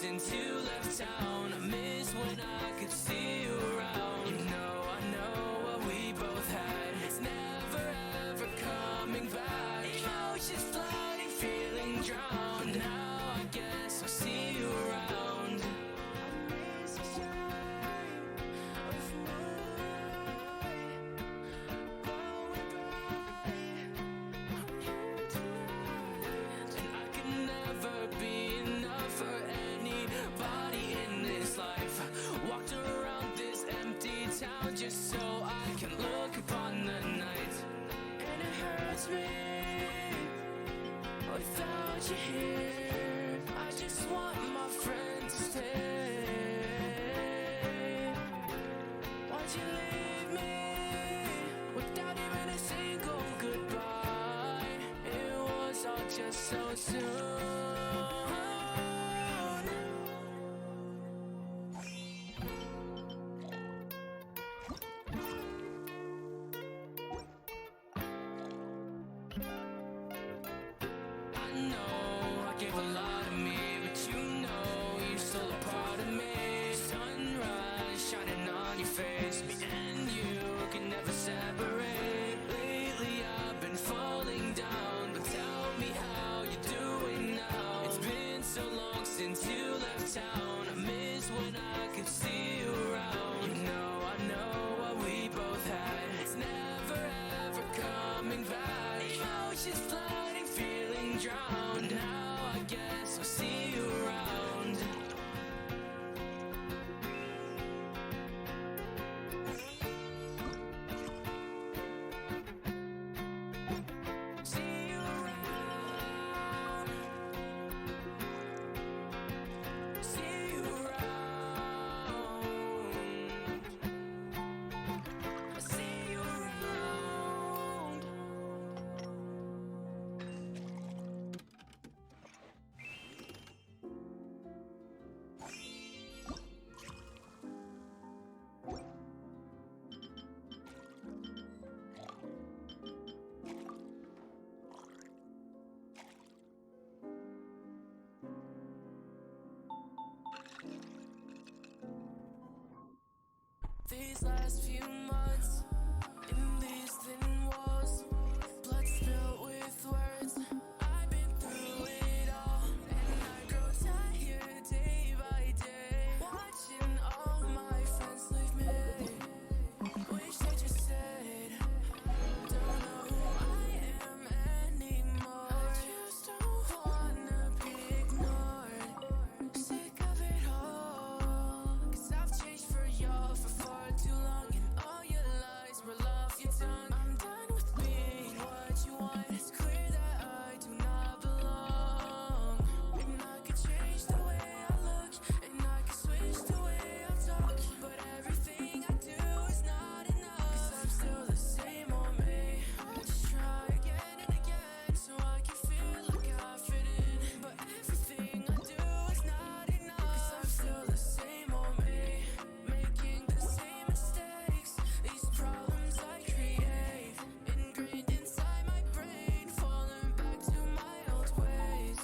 since you left town. I miss when I could see you around. You know, I know what we both had. It's never ever coming back. Emotions flooding, feeling drowned. Now I guess I'll see you around. I miss the shine of moonlight going by on you tonight. And I can never be enough for anybody in this life. Walked around this empty town just so I can look upon the night. And it hurts me without you here. I just want my friend to stay. Why'd you leave me without even a single goodbye? It was all just so soon. I know I gave a lot of me, but you know you're still a part of me. Sunrise shining on your face, me and you can never separate. Lately I've been falling down, but tell me how you're doing now. It's been so long since you left town. I miss when I could see you around. You know I know what we both had. It's never ever coming back. Emotions flooding, feeling drowned. But now I guess I'll see you around. See you around. See you around. See you around. These last few months, in these thin walls, blood spilled with words. I've been through it all, and I grow tired day by day, watching all my friends leave me. Wish they just said, don't know who I am anymore. I just don't wanna be ignored. Sick of it all, 'cause I've changed for y'all for far too long, and all your lies were off your tongue. I'm done with being what you want. It's clear that I do not belong. And I could change the way I look, and I could switch the way I talk, but everything I do is not enough. 'Cause I'm still the same old me. I just try again and again so I can feel like I fit in, but everything I do is not enough. 'Cause I'm still the same old me, making the same mistakes. These problems I create, ingrained inside my brain, falling back to my old ways.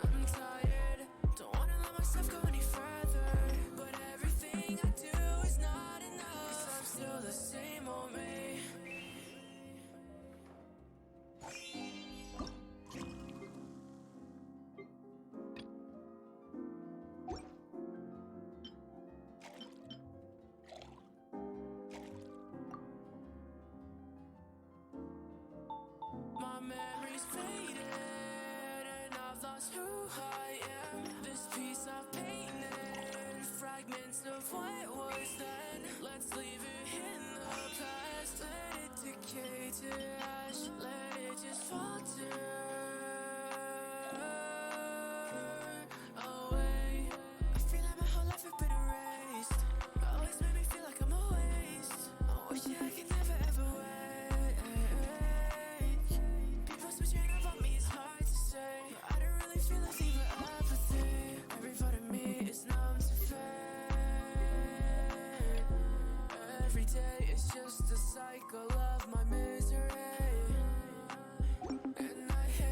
I'm tired, don't wanna let myself go any further, but everything I do is not enough. 'Cause I'm still the same old me. My memories faded, and I've lost who I am. This piece I've painted, fragments of what was then. Let's leave it in the past, let it decay to ash, let it just falter away. I feel like my whole life has been erased. Always made me feel like I'm a waste. I wish that I could never ever wait. People switching up on me, it's hard to say, but I don't really feel a thing but apathy. Every part of me is numb to fate. Every day is just a cycle of my misery, and I hate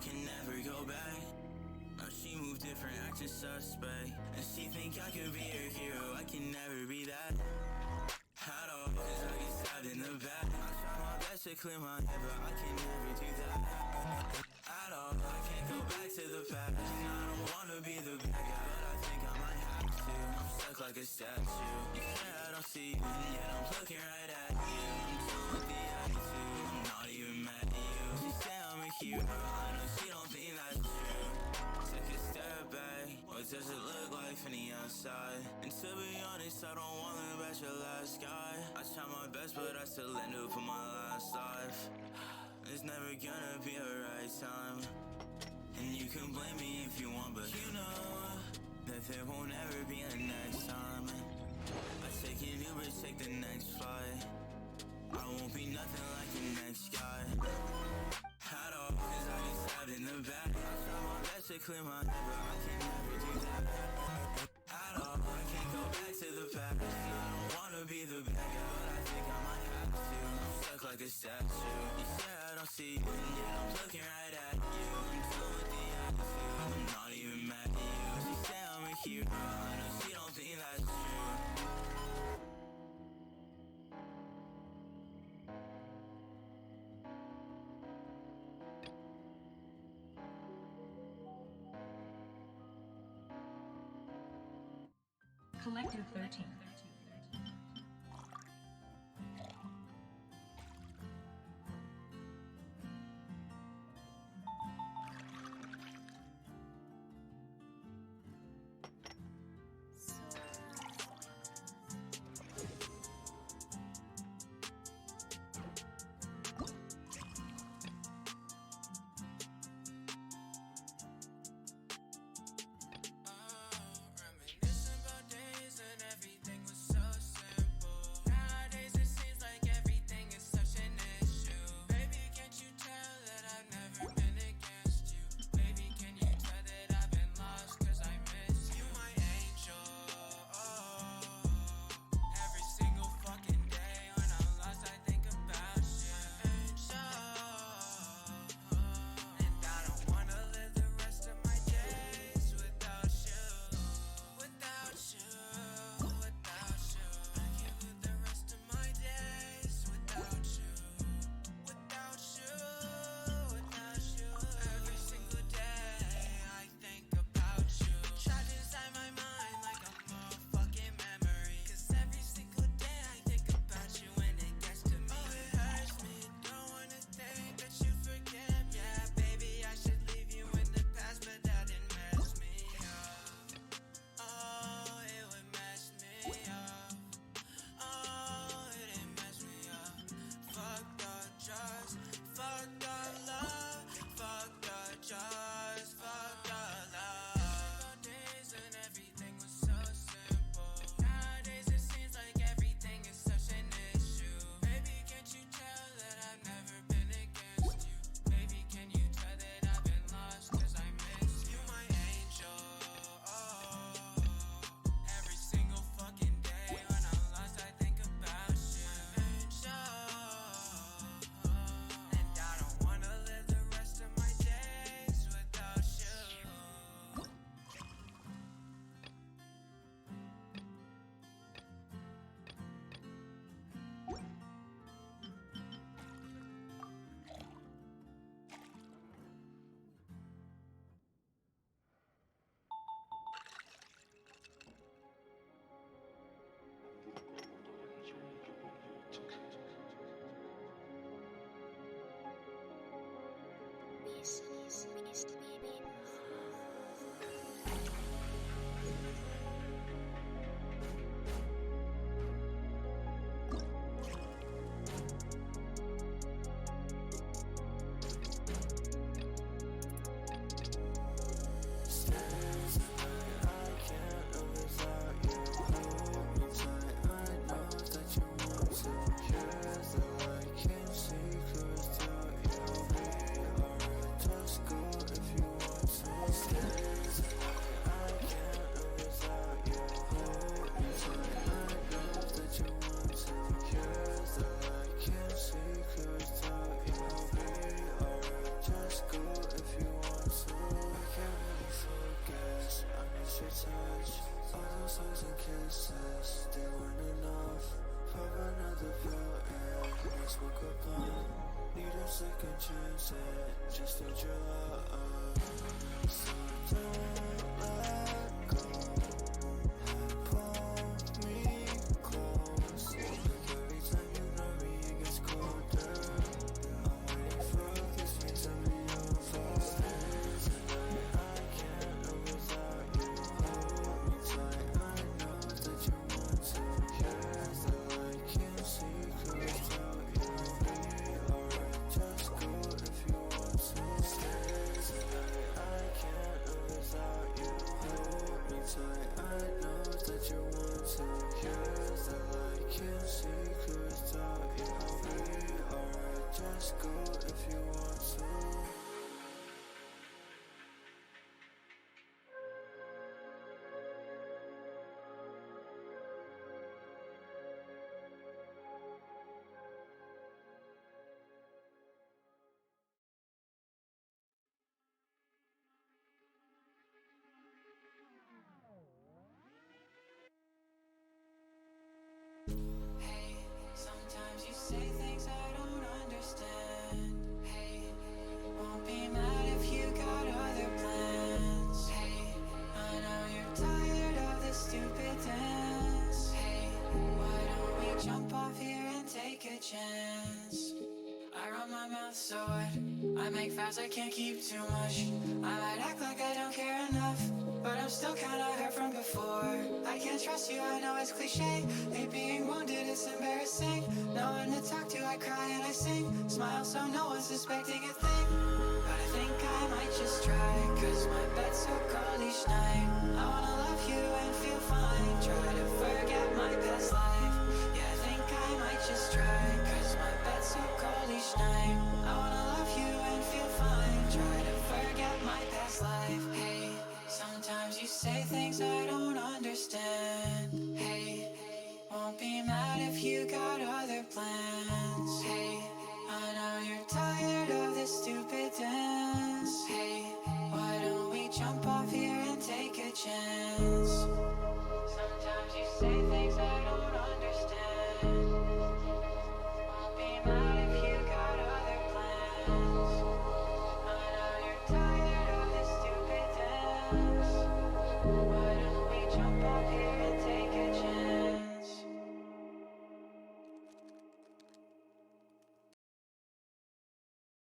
can never go back. Now she moved different, acting suspect. And she think I could be her hero, I can never be that at all, cause I get stabbed in the back. I try my best to clear my head, but I can never do that at all. I can't go back to the past, and I don't wanna be the bad guy, but I think I might have to. I'm stuck like a statue. You say I don't see you, and yet I'm looking right at you. I'm still with the attitude, I'm not even mad at you. She say I'm a hero, I know she don't think that's true. Take a step back, what does it look like from the outside? And to be honest, I don't want to bet your last guy. I try my best, but I still end up for my last life. It's never gonna be a right time, and you can blame me if you want, but you know that there won't ever be a next time. I take an Uber, take the next flight. I won't be nothing like the next guy at all, cause I get stabbed in the back. I try my best to clear my head, but I can never do that at all. I can't go back to the past, and I don't wanna be the bad guy, but I think I might have to. I'm stuck like a statue. You say I don't see you, and yet I'm looking right at you. I'm still with the attitude, I'm not even mad at you. She say I'm a hero, I know she don't think that's true. Collective 13. Reminiscing about days and everything was chance and just let your love. So don't let go. Pull me close. Like every time you love me, it gets colder. I'm waiting for this thing to be over. Tonight I can't live without you. Hold me tight. I know that you want to. Here's the light, can't see clear without you. Be alright, just go if you want to. Stay tonight. I can't live without you. Hold me tight. I know that you want to. Here's the light, can't see clear without you. Be alright, just go if you want to. Hey, sometimes you say things I don't understand. Hey, won't be mad if you got other plans. Hey, I know you're tired of this stupid dance. Hey, why don't we jump off here and take a chance? I run my mouth so wet, I make vows I can't keep too much. I might act like I don't care enough, but I'm still kinda hurt from before. I can't trust you, I know it's cliche. Hate being wounded, it's embarrassing. No one to talk to, I cry and I sing. Smile so no one's suspecting a thing. But I think I might just try, cause my bed's so cold each night. I wanna love you and feel fine. Try to forget my past life. Yeah, I think I might just try, cause my bed's so cold each night. I wanna love you and feel fine. Try to forget my past life. Hey, sometimes you say things I don't understand. Hey, won't be mad if you got other plans. Hey, I know you're tired of this stupid dance. Hey, why don't we jump off here and take a chance?